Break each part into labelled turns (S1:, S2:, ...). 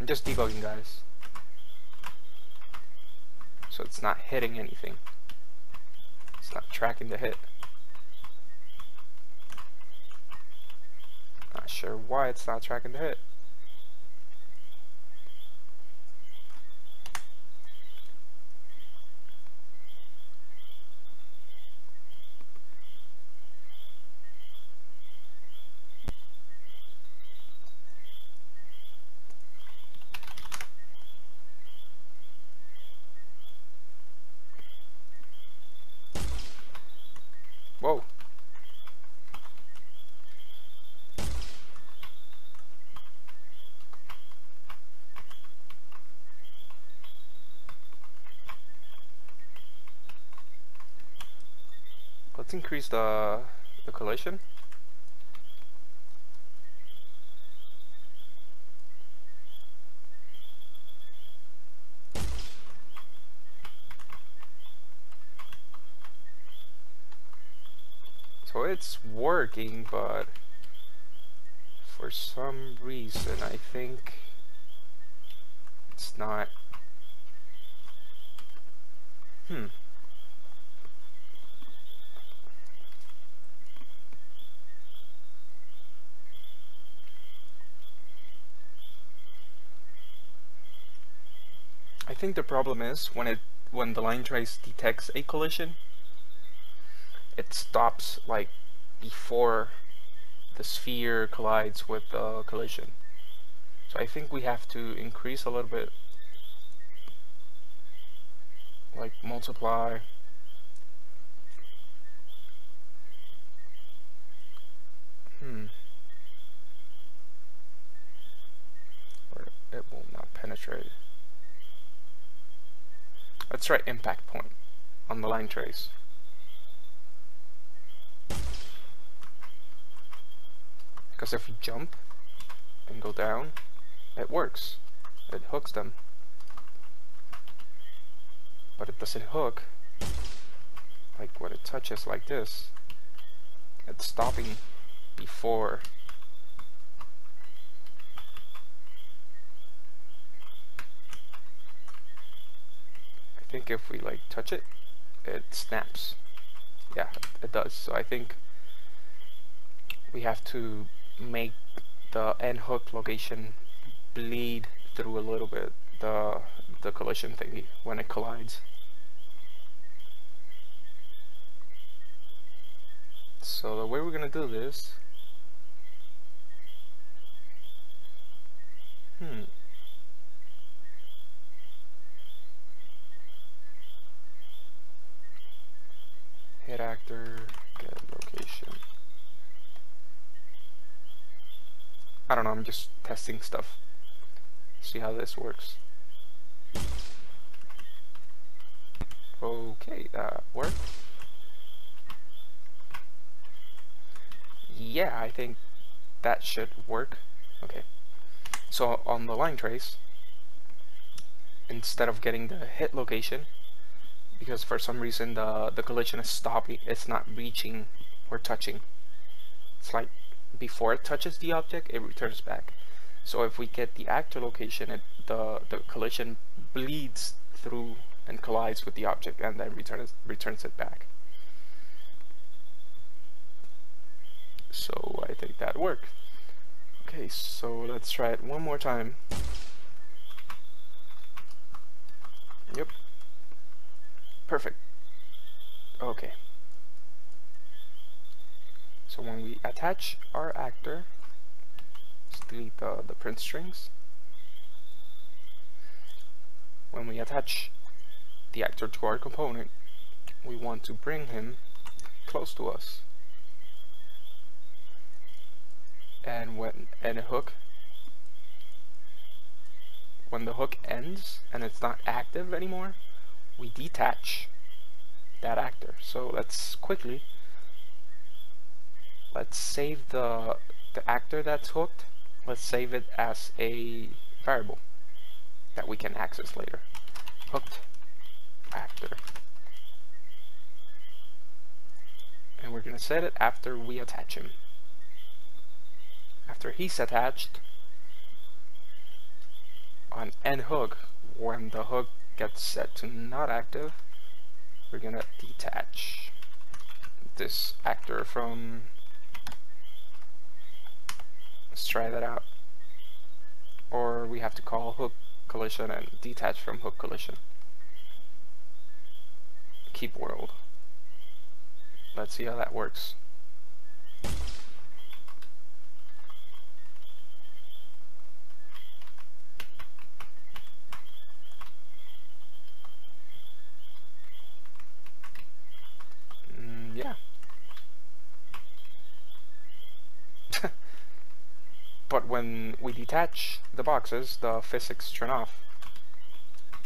S1: I'm just debugging, guys. So it's not hitting anything. It's not tracking the hit. Not sure why it's not tracking the hit. Whoa. Let's increase the collision. So it's working, but for some reason I think it's not. I think the problem is when the line trace detects a collision, it stops like before the sphere collides with the collision. So I think we have to increase a little bit, like multiply. Or it will not penetrate. Let's try impact point on the line trace. Because if we jump and go down, it works. It hooks them. But it doesn't hook like when it touches like this. It's stopping before. I think if we like touch it, it snaps. Yeah, it does. So I think we have to make the end hook location bleed through a little bit the collision thingy when it collides. So the way we're gonna do this, hit actor, get location. I don't know, I'm just testing stuff. See how this works. Okay, work. Yeah, I think that should work. Okay. So on the line trace, instead of getting the hit location, because for some reason the collision is stopping, it's not reaching or touching. It's like before it touches the object, it returns back. So if we get the actor location, the collision bleeds through and collides with the object and then returns it back. So I think that worked. Okay, so let's try it one more time. Yep. Perfect. Okay. So when we attach our actor, let's delete the print strings. When we attach the actor to our component, we want to bring him close to us. And when a hook, when the hook ends and it's not active anymore, we detach that actor. So let's save the actor that's hooked. Let's save it as a variable that we can access later. Hooked actor. And we're gonna set it after we attach him. After he's attached, on end hook, when the hook gets set to not active, we're gonna detach this actor from, let's try that out, or we have to call hook collision and detach from hook collision. Keep world. Let's see how that works. Yeah. But when we detach the boxes, the physics turn off.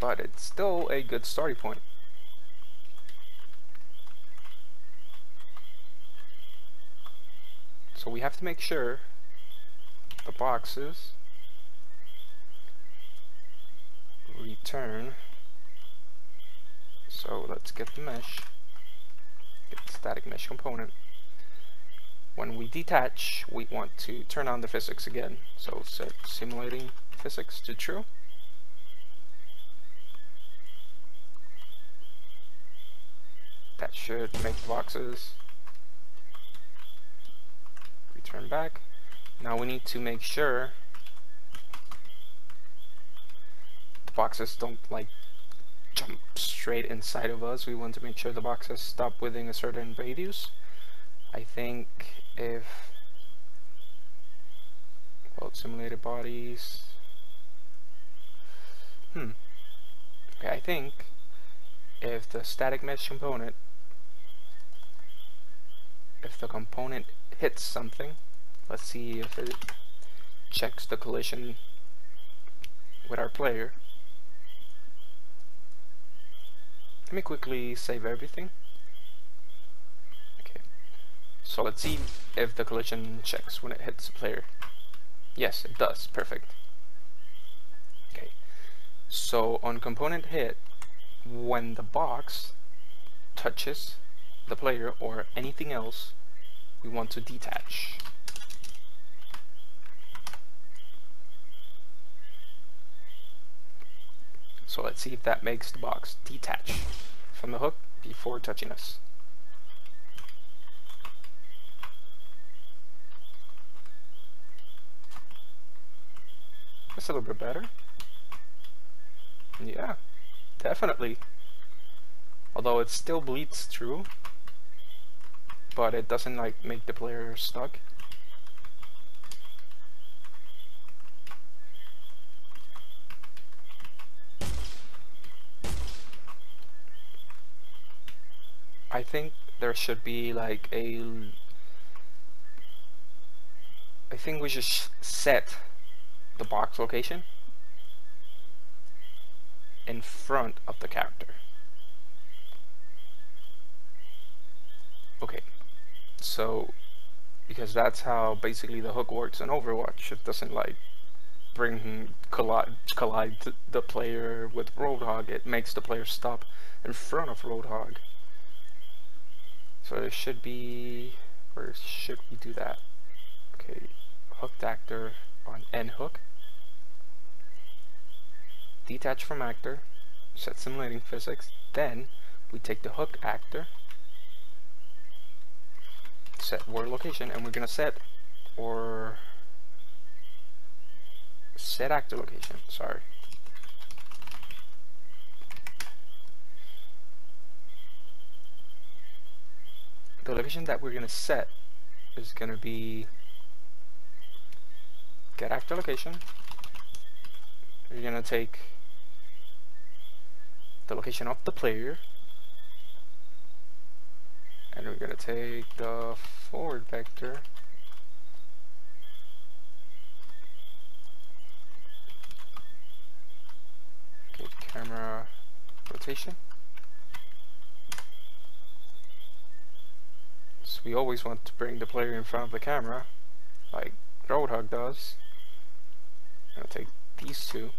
S1: But it's still a good starting point. So we have to make sure the boxes return. So let's get the mesh, get the static mesh component. When we detach, we want to turn on the physics again. So set simulating physics to true. That should make the boxes return back. Now we need to make sure the boxes don't like jump straight inside of us. We want to make sure the boxes stop within a certain radius. I think if, well, simulated bodies, okay, I think if the static mesh component, if the component hits something, let's see if it checks the collision with our player. Let me quickly save everything. Okay, so let's see if the collision checks when it hits the player. Yes, it does. Perfect. Okay, so on component hit, when the box touches the player or anything else, we want to detach. So let's see if that makes the box detach from the hook before touching us. That's a little bit better. Yeah, definitely. Although it still bleeds through, but it doesn't like make the player stuck. I think there should be like I think we should set the box location in front of the character. Okay, so because that's how basically the hook works in Overwatch. It doesn't like collide the player with Roadhog. It makes the player stop in front of Roadhog. So it should be, where should we do that? Okay, hooked actor on end hook. Detach from actor, set simulating physics. Then we take the hook actor, set world location, and we're gonna set actor location. Sorry. The location that we're gonna set is gonna be get actor location. We're gonna take the location of the player, and we're gonna take the forward vector, okay, camera rotation. So we always want to bring the player in front of the camera, like Roadhog does. I'm gonna take these two.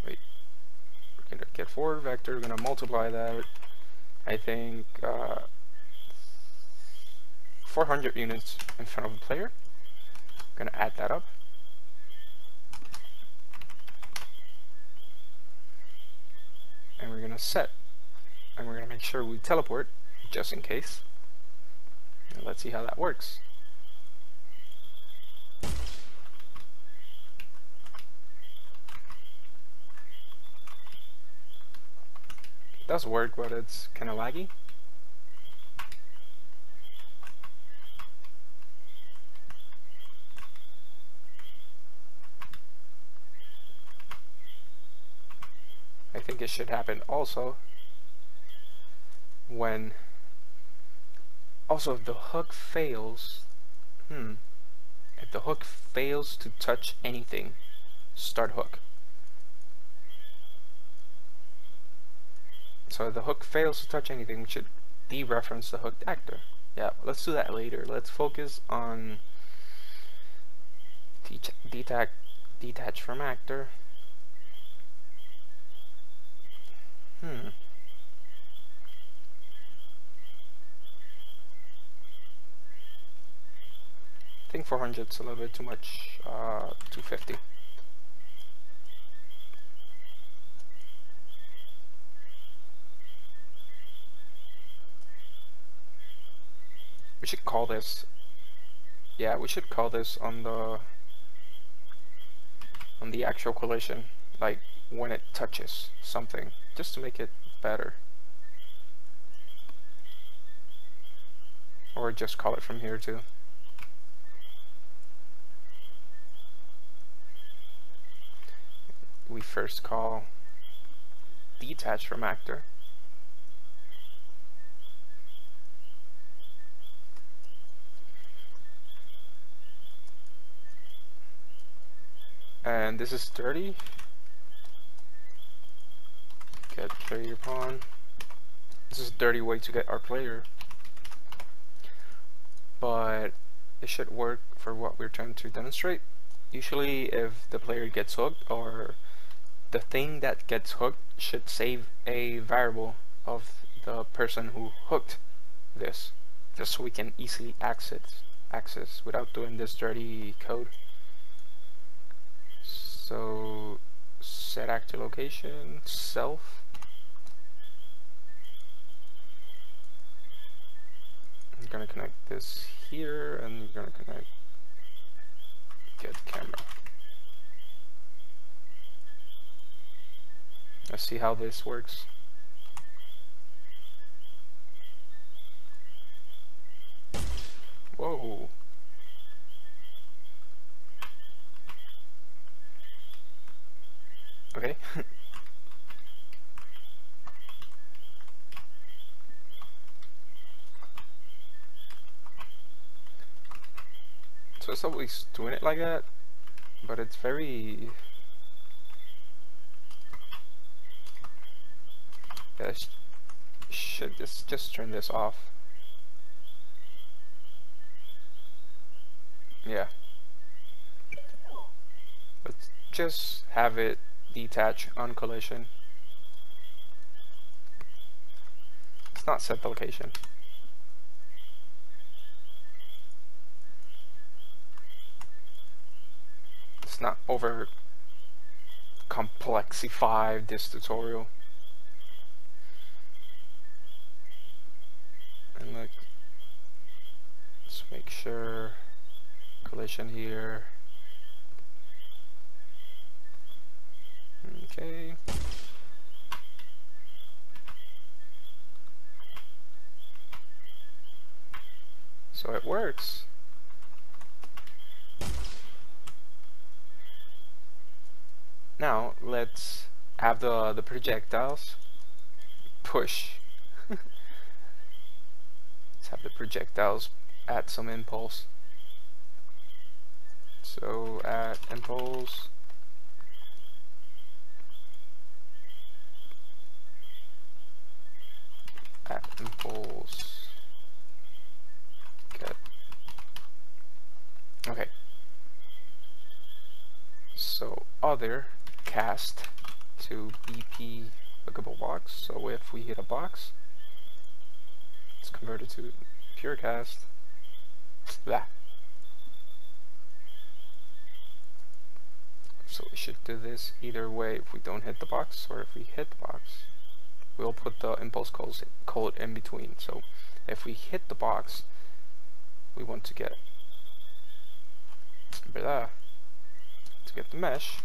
S1: Wait, we're gonna get forward vector. We're gonna multiply that. I think 400 units in front of the player. I'm gonna add that up. set, and we're gonna make sure we teleport just in case. And let's see how that works. It does work, but it's kind of laggy. I think it should happen also when if the hook fails, if the hook fails to touch anything, start hook. So if the hook fails to touch anything, we should dereference the hooked actor. Yeah, let's do that later. Let's focus on detach from actor. I think 400 is a little bit too much. 250. We should call this. Yeah, we should call this on the actual collision, like when it touches something, just to make it better. Or just call it from here too. We first call detach from actor. And this is 30. Get player pawn. This is a dirty way to get our player, but it should work for what we're trying to demonstrate. Usually if the player gets hooked, or the thing that gets hooked should save a variable of the person who hooked this, just so we can easily access without doing this dirty code. So set actor location, self. I'm gonna connect this here, and you're gonna connect get camera. Let's see how this works. Whoa. Okay. So it's always doing it like that, but it's very... Yeah, should just turn this off. Yeah. Let's just have it detach on collision. It's not set the location. It's not over complexify this tutorial. And let's make sure collision here. Okay. So it works. Now let's have the projectiles push. Let's have the projectiles add some impulse. So add impulse. Add impulse. Get. Okay. So other cast to BP bookable box. So if we hit a box, it's converted to pure cast. Blah. So we should do this either way if we don't hit the box or if we hit the box. we'll put the impulse code in between. So if we hit the box, we want to get the mesh.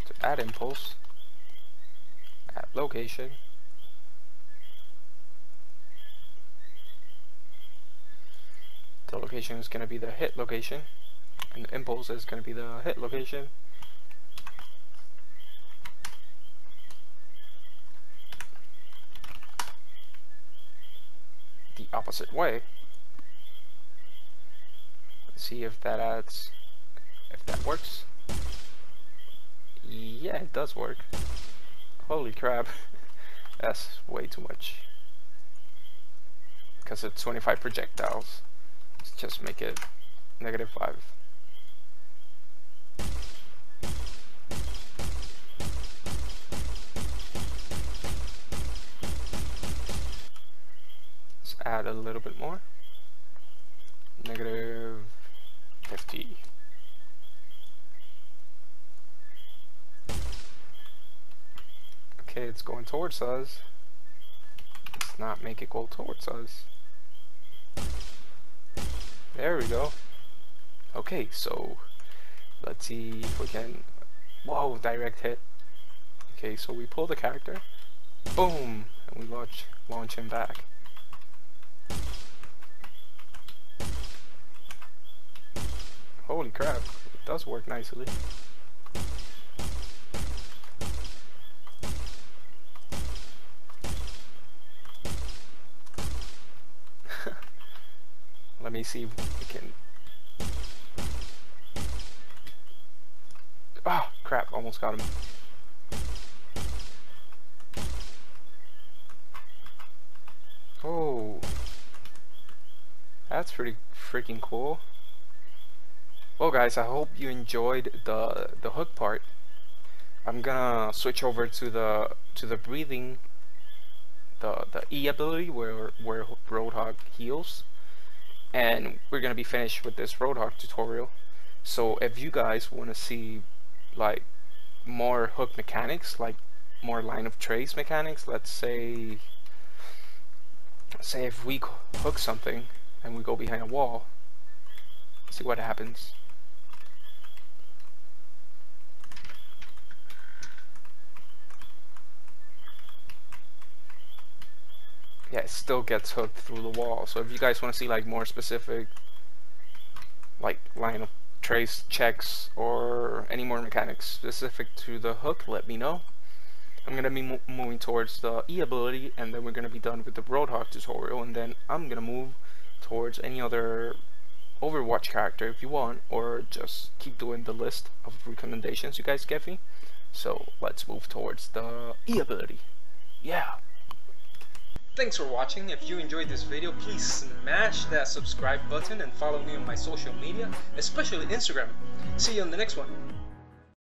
S1: To add impulse, add location, the location is going to be the hit location, and the impulse is going to be the hit location. The opposite way. Let's see if that works. Yeah, it does work. Holy crap. That's way too much. Because it's 25 projectiles. Let's just make it -5. Let's add a little bit more. -50. Okay, it's going towards us. Let's not make it go towards us. There we go. Okay, so let's see if we can. Whoa, direct hit. Okay, so we pull the character, boom, and we launch him back. Holy crap, it does work nicely. Let me see if we can. Ah, crap, almost got him. Oh, that's pretty freaking cool. Well guys, I hope you enjoyed the hook part. I'm gonna switch over to the breathing, the E ability where Roadhog heals, and we're gonna be finished with this Roadhog tutorial. So if you guys want to see like more hook mechanics, like more line of trace mechanics, let's say if we hook something and we go behind a wall, see what happens. Yeah, it still gets hooked through the wall. So if you guys want to see like more specific like line of trace checks or any more mechanics specific to the hook, let me know. I'm gonna be moving towards the E ability, and then we're gonna be done with the Roadhog tutorial, and then I'm gonna move towards any other Overwatch character if you want, or just keep doing the list of recommendations you guys give me. So let's move towards the E ability. Yeah. Thanks for watching. If you enjoyed this video, please smash that subscribe button and follow me on my social media, especially Instagram. See you on the next one.